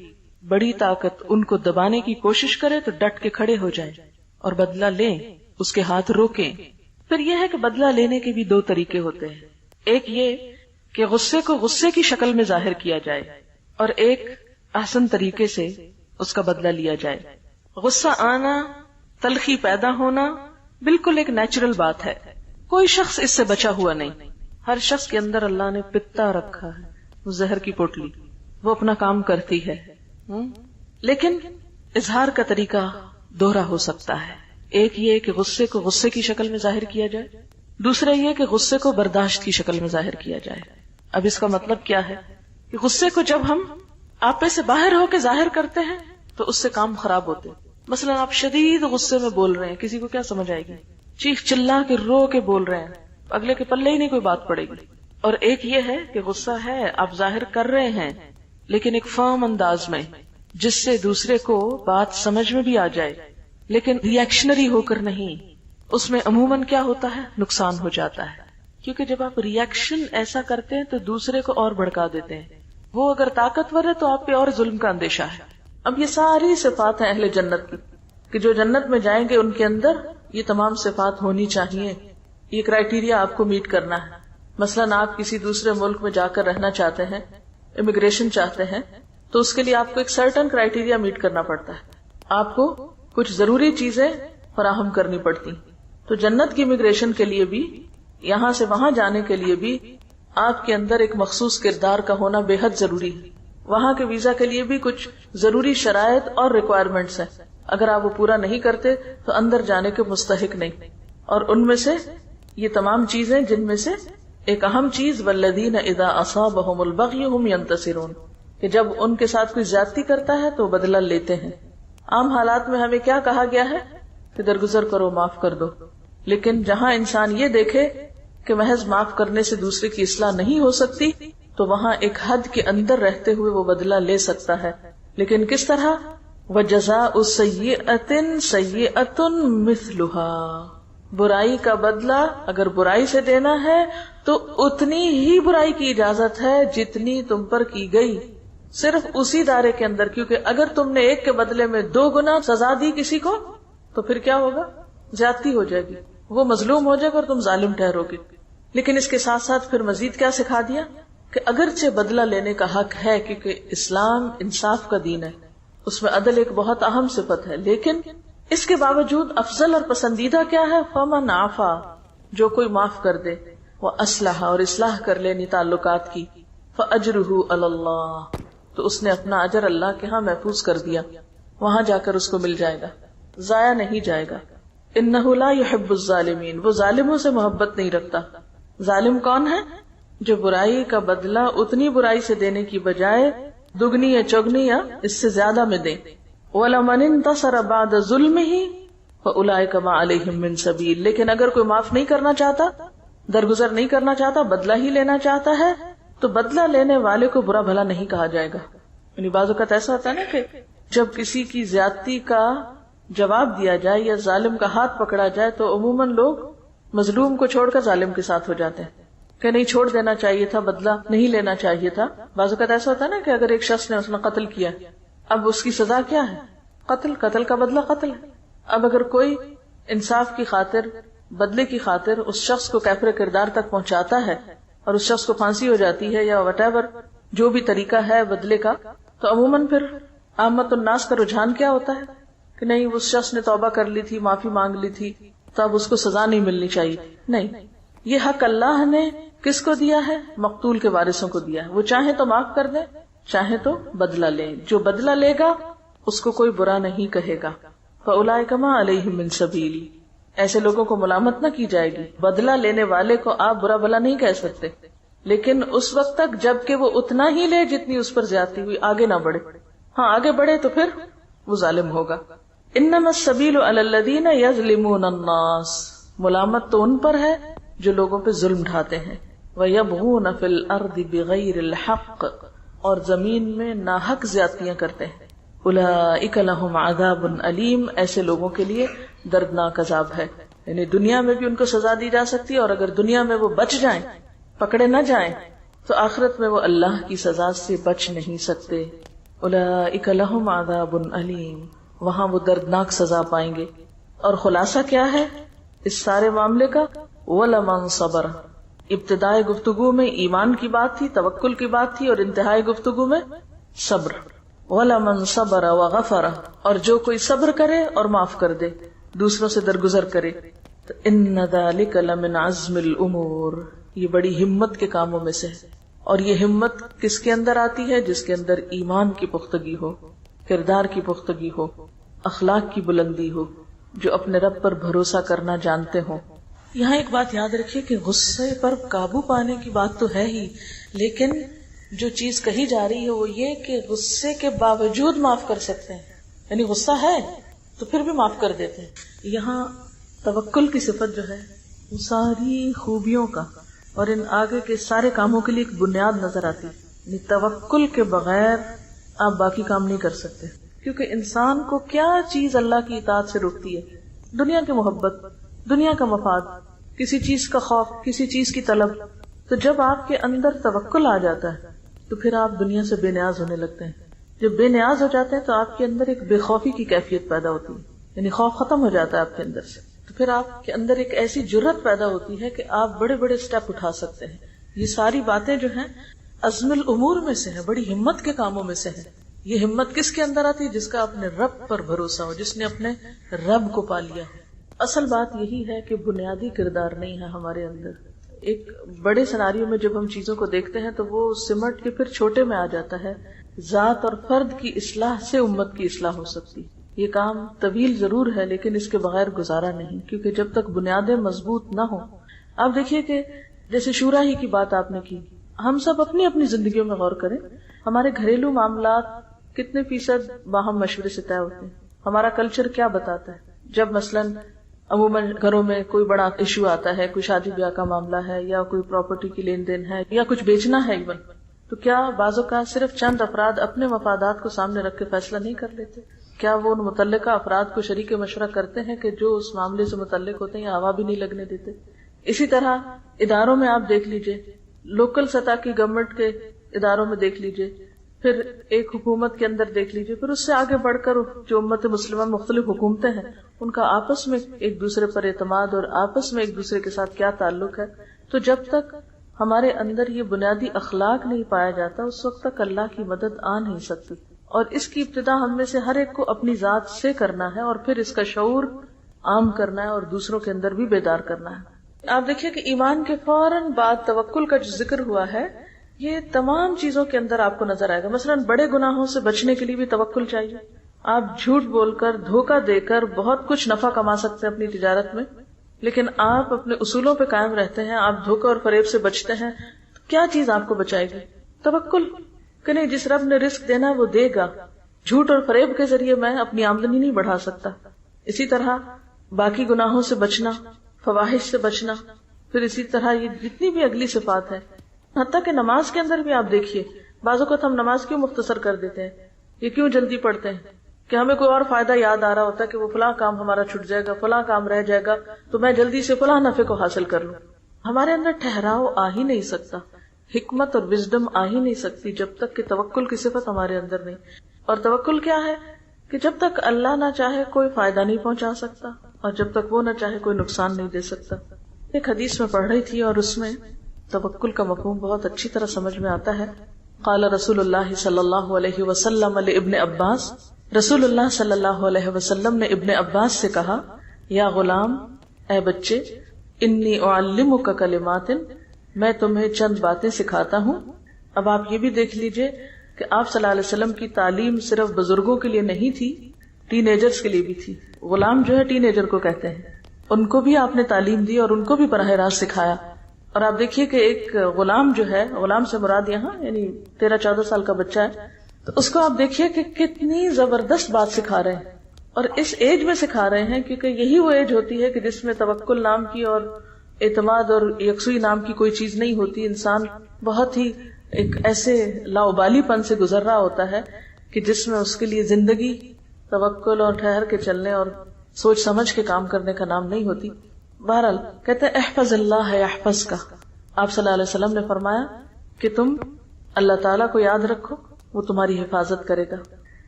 بڑی طاقت ان کو دبانے کی کوشش کرے تو ڈٹ کے کھڑے ہو جائیں اور بدلہ لیں، اس کے ہاتھ روکیں. پھر یہ ہے کہ بدلہ لینے کے بھی 2 طریقے ہوتے ہیں. ایک یہ کہ غصے کو غصے کی شکل میں ظاہر کیا جائے، اور ایک احسن طریقے سے اس کا بدلہ لیا جائے. غصہ آنا، تلخی پیدا ہونا بالکل ایک نیچرل بات ہے، کوئی شخص اس سے بچا ہوا نہیں. ہر شخص کے اندر اللہ نے پتا رکھا ہے، وہ زہر کی پوٹلی، وہ اپنا کام کرتی ہے. لیکن اظہار کا طریقہ دوہرا ہو سکتا ہے. ایک یہ کہ غصے کو غصے کی شکل میں ظاہر کیا جائے، دوسرا یہ کہ غصے کو برداشت کی شکل میں ظاہر کیا جائے. اب اس کا مطلب کیا ہے کہ غصے کو جب ہم آپے سے باہر ہو کے ظاہر کرتے ہیں تو اس سے کام خراب ہوتے ہیں. مثلا آپ شدید غصے میں بول رہے ہیں، کسی کو کیا سمجھ آئے گی؟ چیخ چلا کے رو کے بول رہے ہیں، اگلے کے پلے ہی نہیں کوئی بات پڑے گی. اور ایک یہ ہے کہ غصہ ہے آپ ظاہر کر رہے ہیں لیکن ایک فرم انداز میں، جس سے دوسرے کو بات سمجھ میں بھی آ جائے، لیکن ری ایکشنری ہو کر نہیں. اس میں عموماً کیا ہوتا ہے؟ نقصان ہو جاتا ہے. کیونکہ جب آپ ری ایکشن ایسا کرتے ہیں تو دوسرے کو اور بھڑکا دیتے ہیں. وہ اگر طاقتور ہے تو آپ پہ اور ظلم کا اندیشہ ہے. اب یہ ساری صفات ہیں اہل جنت کی کہ جو جنت میں جائیں گے ان کے اندر یہ تمام صفات ہونی چاہیے. یہ کرائیٹیریا آپ کو میٹ کرنا ہے. مثلاً آپ کسی دوسرے ملک میں جا کر رہنا چاہتے ہیں، امیگریشن چاہتے ہیں، تو اس کے لیے آپ کو ایک سرٹن کرائیٹیریا میٹ کرنا پڑتا ہے. آپ کو کچھ ضروری چیزیں فراہم کرنی پڑتی. تو جنت کی امیگریشن کے لیے بھی، یہاں سے وہاں جانے کے لیے بھی آپ کے اندر ایک مخصوص کردار کا ہونا بے حد ضروری ہے. وہاں کے ویزا کے لیے بھی کچھ ضروری شرائط اور ریکوائرمنٹس ہیں. اگر آپ وہ پورا نہیں کرتے تو اندر جانے کے مستحق نہیں. اور ان میں سے یہ تمام چیزیں، جن میں سے ایک اہم چیز والذین اذا اصابہم البغی ہم ینتصرون، کہ جب ان کے ساتھ کوئی زیادتی کرتا ہے تو بدلہ لیتے ہیں. عام حالات میں ہمیں کیا کہا گیا ہے کہ درگزر کرو، معاف کر دو. لیکن جہاں انسان یہ دیکھے کہ محض معاف کرنے سے دوسرے کی اصلاح نہیں ہو سکتی تو وہاں ایک حد کے اندر رہتے ہوئے وہ بدلہ لے سکتا ہے. لیکن کس طرح؟ وَجَزَاءُ سَيِّئَةٍ سَيِّئَةٌ مِثْلُهَا، برائی کا بدلہ اگر برائی سے دینا ہے تو اتنی ہی برائی کی اجازت ہے جتنی تم پر کی گئی، صرف اسی دائرے کے اندر. کیونکہ اگر تم نے ایک کے بدلے میں 2 گنا سزا دی کسی کو تو پھر کیا ہوگا؟ زیادتی ہو جائے گی، وہ مظلوم ہو جائے گا اور تم ظالم ٹھہرو گے. لیکن اس کے ساتھ ساتھ پھر مزید کیا سکھا دیا کہ اگرچہ بدلہ لینے کا حق ہے کیونکہ اسلام انصاف کا دین ہے، اس میں عدل ایک بہت اہم صفت ہے، لیکن اس کے باوجود افضل اور پسندیدہ کیا ہے؟ فمن عفا، جو کوئی معاف کر دے، واصلح، اور اصلاح کر لے اپنی تعلقات کی، فاجرہ علی اللہ، تو اس نے اپنا اجر اللہ کے ہاں محفوظ کر دیا، وہاں جا کر اس کو مل جائے گا، ضائع نہیں جائے گا. انہ لا یحب الظالمین، وہ ظالموں سے محبت نہیں رکھتا. ظالم کون ہے؟ جو برائی کا بدلہ اتنی برائی سے دینے کی بجائے دگنی یا چگنی یا اس سے زیادہ میں دے. وَلَمَنِ انتَصَرَ بَعْدَ ظُلْمِهِ فَأُولَئِكَ مَا عَلَيْهِم مِّن سَبِيلٍ، لیکن اگر کوئی معاف نہیں کرنا چاہتا، درگزر نہیں کرنا چاہتا، بدلہ ہی لینا چاہتا ہے تو بدلہ لینے والے کو برا بھلا نہیں کہا جائے گا. یعنی بعض اوقات ایسا ہوتا ہے نا کہ جب کسی کی زیادتی کا جواب دیا جائے یا ظالم کا ہاتھ پکڑا جائے تو عموماً لوگ مظلوم کو چھوڑ کر ظالم کے ساتھ ہو جاتے ہیں کہ نہیں، چھوڑ دینا چاہیے تھا، بدلہ نہیں لینا چاہیے تھا. بعض اوقات ایسا ہوتا ہے نا کہ اگر ایک شخص نے اس نے قتل کیا، اب اس کی سزا کیا ہے؟ قتل. قتل کا بدلہ قتل ہے. اب اگر کوئی انصاف کی خاطر، بدلے کی خاطر اس شخص کو کیفر کردار تک پہنچاتا ہے اور اس شخص کو پھانسی ہو جاتی ہے یا وٹ ایور جو بھی طریقہ ہے بدلے کا، تو عموماً پھر عامت الناس کا رجحان کیا ہوتا ہے کہ نہیں، اس شخص نے توبہ کر لی تھی، معافی مانگ لی تھی، تو اب اس کو سزا نہیں ملنی چاہیے. نہیں، یہ حق اللہ نے کس کو دیا ہے؟ مقتول کے وارثوں کو دیا ہے. وہ چاہے تو معاف کر دیں، چاہے تو بدلہ لیں. جو بدلہ لے گا اس کو کوئی برا نہیں کہے گا. فَأُولَئِكَ مَا عَلَيْهِم مِّن سَبِيلٍ، ایسے لوگوں کو ملامت نہ کی جائے گی. بدلہ لینے والے کو آپ برا بھلا نہیں کہہ سکتے، لیکن اس وقت تک جب کہ وہ اتنا ہی لے جتنی اس پر زیادتی ہوئی، آگے نہ بڑھے. ہاں آگے بڑھے تو پھر وہ ظالم ہوگا. انما السبیل علی الذین یظلمون الناس، ملامت تو ان پر ہے جو لوگوں پہ ظلم ڈھاتے ہیں. ویبغون فی الارض بغیر الحق، اور زمین میں ناحق زیادتیاں کرتے ہیں. اولئک لہم عذاب علیم، ایسے لوگوں کے لیے دردناک عذاب ہے. یعنی دنیا میں بھی ان کو سزا دی جا سکتی ہے، اور اگر دنیا میں وہ بچ جائیں، پکڑے نہ جائیں، تو آخرت میں وہ اللہ کی سزا سے بچ نہیں سکتے. اولئک لہم عذاب علیم، وہاں وہ دردناک سزا پائیں گے. اور خلاصہ کیا ہے اس سارے معاملے کا؟ وَلَمَن صَبَرَ، ابتدائے گفتگو میں ایمان کی بات تھی، توکل کی بات تھی، اور انتہائی گفتگو میں صبر. وَلَمَن صَبَرَ وَغَفَرَ، اور جو کوئی صبر کرے اور معاف کر دے، دوسروں سے درگزر کرے، تو إِنَّ ذَلِكَ لَمِنْ عَزْمِ الْأُمُورِ، یہ بڑی ہمت کے کاموں میں سے ہے. اور یہ ہمت کس کے اندر آتی ہے؟ جس کے اندر ایمان کی پختگی ہو، کردار کی پختگی ہو، اخلاق کی بلندی ہو، جو اپنے رب پر بھروسہ کرنا جانتے ہوں۔ یہاں ایک بات یاد رکھیے کہ غصے پر قابو پانے کی بات تو ہے ہی، لیکن جو چیز کہی جا رہی ہے وہ یہ کہ غصے کے باوجود معاف کر سکتے ہیں، یعنی غصہ ہے تو پھر بھی معاف کر دیتے ہیں۔ یہاں توکل کی صفت جو ہے وہ ساری خوبیوں کا اور ان آگے کے سارے کاموں کے لیے ایک بنیاد نظر آتی ہے، یعنی توکل کے بغیر آپ باقی کام نہیں کر سکتے، کیونکہ انسان کو کیا چیز اللہ کی اطاعت سے روکتی ہے؟ دنیا کی محبت، دنیا کا مفاد، کسی چیز کا خوف، کسی چیز کی طلب۔ تو جب آپ کے اندر توکل آ جاتا ہے تو پھر آپ دنیا سے بے نیاز ہونے لگتے ہیں۔ جب بے نیاز ہو جاتے ہیں تو آپ کے اندر ایک بے خوفی کی کیفیت پیدا ہوتی ہے، یعنی خوف ختم ہو جاتا ہے آپ کے اندر سے، تو پھر آپ کے اندر ایک ایسی جرأت پیدا ہوتی ہے کہ آپ بڑے بڑے سٹیپ اٹھا سکتے ہیں۔ یہ ساری باتیں جو ہیں عزم الامور میں سے ہیں، بڑی ہمت کے کاموں میں سے ہیں۔ یہ ہمت کس کے اندر آتی ہے؟ جس کا اپنے رب پر بھروسہ ہو، جس نے اپنے رب کو پا لیا ہو۔ اصل بات یہی ہے کہ بنیادی کردار نہیں ہے ہمارے اندر۔ ایک بڑے سیناریو میں جب ہم چیزوں کو دیکھتے ہیں تو وہ سمٹ کے پھر چھوٹے میں آ جاتا ہے۔ ذات اور فرد کی اصلاح سے امت کی اصلاح ہو سکتی۔ یہ کام طویل ضرور ہے لیکن اس کے بغیر گزارا نہیں، کیونکہ جب تک بنیادیں مضبوط نہ ہوں۔ آپ دیکھیے کہ جیسے شورا ہی کی بات آپ نے کی، ہم سب اپنی اپنی زندگیوں میں غور کریں، ہمارے گھریلو معاملات کتنے فیصد باہم مشورے سے طے ہوتے ہیں؟ ہمارا کلچر کیا بتاتا ہے؟ جب مثلاً عموماً گھروں میں کوئی بڑا ایشو آتا ہے، کوئی شادی بیاہ کا معاملہ ہے یا کوئی پراپرٹی کی لین دین ہے یا کچھ بیچنا ہے ایون، تو کیا بعض اوقات صرف چند افراد اپنے مفادات کو سامنے رکھ کے فیصلہ نہیں کر لیتے؟ کیا وہ ان متعلقہ افراد کو شریک مشورہ کرتے ہیں کہ جو اس معاملے سے متعلق ہوتے ہیں یا ہوا بھی نہیں لگنے دیتے؟ اسی طرح اداروں میں آپ دیکھ لیجئے، لوکل سطح کی گورنمنٹ کے اداروں میں دیکھ لیجئے، پھر ایک حکومت کے اندر دیکھ لیجئے، پھر اس سے آگے بڑھ کر جو امت مسلمہ مختلف حکومتیں ہیں ان کا آپس میں ایک دوسرے پر اعتماد اور آپس میں ایک دوسرے کے ساتھ کیا تعلق ہے۔ تو جب تک ہمارے اندر یہ بنیادی اخلاق نہیں پایا جاتا اس وقت تک اللہ کی مدد آ نہیں سکتی، اور اس کی ابتدا ہم میں سے ہر ایک کو اپنی ذات سے کرنا ہے اور پھر اس کا شعور عام کرنا ہے اور دوسروں کے اندر بھی بیدار کرنا ہے۔ آپ دیکھیے کہ ایمان کے فوراً بعد توکل کا جو ذکر ہوا ہے یہ تمام چیزوں کے اندر آپ کو نظر آئے گا۔ مثلاً بڑے گناہوں سے بچنے کے لیے بھی توکل چاہیے۔ آپ جھوٹ بول کر، دھوکہ دے کر بہت کچھ نفع کما سکتے ہیں اپنی تجارت میں، لیکن آپ اپنے اصولوں پہ قائم رہتے ہیں، آپ دھوکہ اور فریب سے بچتے ہیں، کیا چیز آپ کو بچائے گی؟ توکل کہ نہیں، جس رب نے رزق دینا ہے وہ دے گا۔ جھوٹ اور فریب کے ذریعے میں اپنی آمدنی نہیں بڑھا سکتا۔ اسی طرح باقی گناہوں سے بچنا، فواحش سے بچنا، پھر اسی طرح یہ جتنی بھی اگلی صفات ہے، حتیٰ کہ نماز کے اندر بھی آپ دیکھیے، بعض اوقات ہم نماز کیوں مختصر کر دیتے ہیں، یہ کیوں جلدی پڑھتے ہیں کہ ہمیں کوئی اور فائدہ یاد آ رہا ہوتا ہے کہ وہ فلاں کام ہمارا چھٹ جائے گا، فلاں کام رہ جائے گا تو میں جلدی سے فلاں نفع کو حاصل کر لوں۔ ہمارے اندر ٹھہراؤ آ ہی نہیں سکتا، حکمت اور وزڈم آ ہی نہیں سکتی جب تک کہ توکل کی صفت ہمارے اندر نہیں۔ اور توکل کیا ہے کہ جب تک اللہ نہ چاہے کوئی فائدہ نہیں پہنچا سکتا، اور جب تک وہ نہ چاہے کوئی نقصان نہیں دے سکتا۔ ایک حدیث میں پڑھ رہی تھی اور اس میں توکل کا مفہوم بہت اچھی طرح سمجھ میں آتا ہے۔ قال رسول اللہ صلی اللہ علیہ وسلم لابن عباس، رسول اللہ صلی اللہ علیہ وسلم نے ابن عباس سے کہا، یا غلام، اے بچے، انی اعلمک کلمات، میں تمہیں چند باتیں سکھاتا ہوں۔ اب آپ یہ بھی دیکھ لیجئے کہ آپ صلی اللہ علیہ وسلم کی تعلیم صرف بزرگوں کے لیے نہیں تھی، ٹین ایجرز کے لیے بھی تھی۔ غلام جو ہے ٹین ایجر کو کہتے ہیں، ان کو بھی آپ نے تعلیم دی اور ان کو بھی براہ راست سکھایا۔ اور آپ دیکھیے کہ ایک غلام جو ہے، غلام سے مراد یہاں یعنی 13-14 سال کا بچہ ہے، تو اس کو آپ دیکھیے کہ کتنی زبردست بات سکھا رہے ہیں، اور اس ایج میں سکھا رہے ہیں کیونکہ یہی وہ ایج ہوتی ہے کہ جس میں توکل نام کی اور اعتماد اور یکسوئی نام کی کوئی چیز نہیں ہوتی۔ انسان بہت ہی ایک ایسے لاؤبالی پن سے گزر رہا ہوتا ہے کہ جس میں اس کے لیے زندگی توکل اور ٹھہر کے چلنے اور سوچ سمجھ کے کام کرنے کا نام نہیں ہوتی۔ بہرحال کہتے ہیں احفظ اللہ یحفظ کا، آپ صلی اللہ علیہ وسلم نے فرمایا کہ تم اللہ تعالیٰ کو یاد رکھو، وہ تمہاری حفاظت کرے گا۔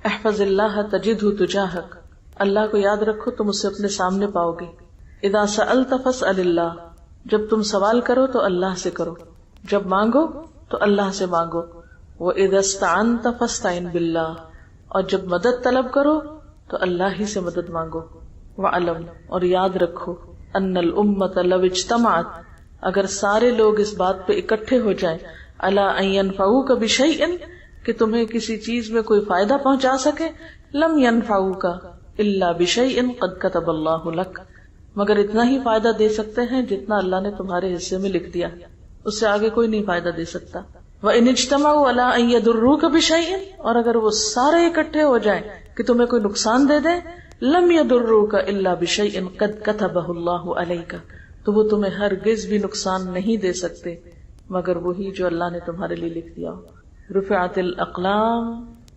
احفظ اللہ تجدہ تجاہک، اللہ کو یاد رکھو تم اسے اپنے سامنے پاؤ گے۔ اذا سألت فاسأل اللہ، جب تم سوال کرو تو اللہ سے کرو، جب مانگو تو اللہ سے مانگو۔ وَإِذَا اسْتَعَنْتَ فَاسْتَعِنْ بِاللَّهِ، اور جب مدد طلب کرو تو اللہ ہی سے مدد مانگو۔ وَعَلَمْ، اور یاد رکھو، أَنَّ الْأُمَّةَ لَوْ اجْتَمَعَتْ، اگر سارے لوگ اس بات پہ اکٹھے ہو جائیں، عَلَىٰ أَن يَنْفَعُوكَ بِشَيْءٍ، کہ تمہیں کسی چیز میں کوئی فائدہ پہنچا سکے، لَمْ يَنْفَعُوكَ، الا بشیء قد کتب اللہ لک، مگر اتنا ہی فائدہ دے سکتے ہیں جتنا اللہ نے تمہارے حصے میں لکھ دیا، اس سے آگے کوئی نہیں فائدہ دے سکتا. وَإِنِ اجْتَمَعُوا عَلَىٰ أَن يَضُرُّوكَ بِشَيْءٍ، اور اگر وہ سارے اکٹھے ہو جائیں کہ تمہیں کوئی نقصان دے دیں، لَمْ يَضُرُّوكَ إِلَّا بِشَيْءٍ قَدْ كَتَبَهُ اللَّهُ عَلَيْكَ، تو وہ تمہیں ہرگز بھی نقصان نہیں دے سکتے مگر وہی جو اللہ نے تمہارے لیے لکھ دیا ہو. رفعت الاقلام،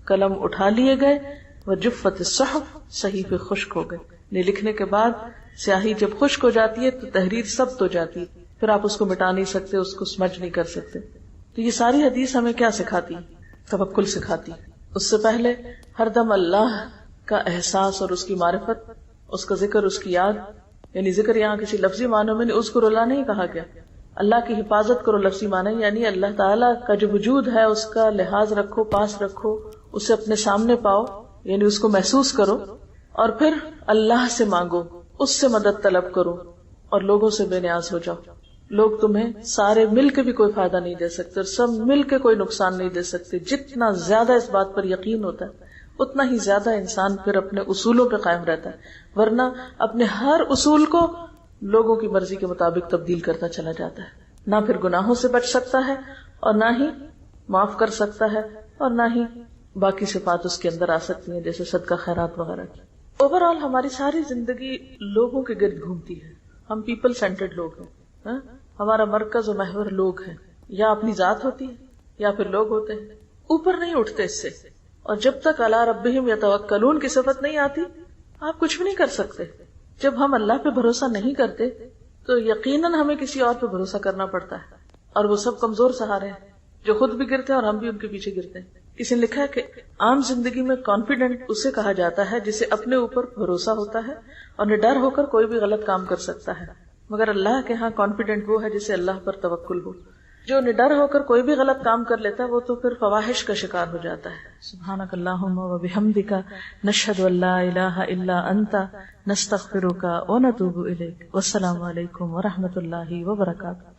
قلم اٹھا لیے گئے، وجفت الصحف، صحیفے خشک ہو گئے. لکھنے کے بعد سیاہی جب خشک ہو جاتی ہے تو تحریر ثبت ہو جاتی ہے، پھر آپ اس کو مٹا نہیں سکتے، اس کو سمجھ نہیں کر سکتے. تو یہ ساری حدیث ہمیں کیا سکھاتی؟ توکل سکھاتی. اس سے پہلے ہر دم اللہ کا احساس اور اس کی معرفت، اس کا ذکر، اس کی یاد. یعنی ذکر یہاں کسی لفظی معنوں میں نہیں، اذکر اللہ نہیں کہا گیا. اللہ کی حفاظت کرو لفظی معنی، یعنی اللہ تعالیٰ کا جو وجود ہے اس کا لحاظ رکھو، پاس رکھو، اسے اپنے سامنے پاؤ، یعنی اس کو محسوس کرو، اور پھر اللہ سے مانگو، اس سے مدد طلب کرو، اور لوگوں سے بے نیاز ہو جاؤ. لوگ تمہیں سارے مل کے بھی کوئی فائدہ نہیں دے سکتے، اور سب مل کے کوئی نقصان نہیں دے سکتے. جتنا زیادہ اس بات پر یقین ہوتا ہے اتنا ہی زیادہ انسان پھر اپنے اصولوں پہ قائم رہتا ہے، ورنہ اپنے ہر اصول کو لوگوں کی مرضی کے مطابق تبدیل کرتا چلا جاتا ہے. نہ پھر گناہوں سے بچ سکتا ہے، اور نہ ہی معاف کر سکتا ہے، اور نہ ہی باقی صفات اس کے اندر آ سکتی ہیں جیسے صدقہ خیرات وغیرہ کی. اوور آل ہماری ساری زندگی لوگوں کے گرد گھومتی ہے. ہم پیپل سینٹرڈ لوگ ہیں، ہمارا مرکز و محور لوگ ہیں. یا اپنی ذات ہوتی ہے یا پھر لوگ ہوتے ہیں، اوپر نہیں اٹھتے اس سے. اور جب تک علی ربہم یتوکلون کی صفت نہیں آتی آپ کچھ بھی نہیں کر سکتے. جب ہم اللہ پہ بھروسہ نہیں کرتے تو یقیناً ہمیں کسی اور پہ بھروسہ کرنا پڑتا ہے، اور وہ سب کمزور سہارے ہیں جو خود بھی گرتے ہیں اور ہم بھی ان کے پیچھے گرتے ہیں. کسی نے لکھا ہے کہ عام زندگی میں کانفیڈنٹ اسے کہا جاتا ہے جسے اپنے اوپر بھروسہ ہوتا ہے اور نڈر ہو کر کوئی بھی غلط کام کر سکتا ہے. مگر اللہ کے ہاں کانفیڈنٹ وہ ہے جسے اللہ پر توکل ہو. جو نڈر ہو کر کوئی بھی غلط کام کر لیتا ہے وہ تو پھر فواحش کا شکار ہو جاتا ہے. سبحانک اللہم و بحمدک، نشہد ان لا الہ الا انت، نستغفرک و نتوب الیک. والسلام علیکم و رحمۃ اللہ وبرکاتہ.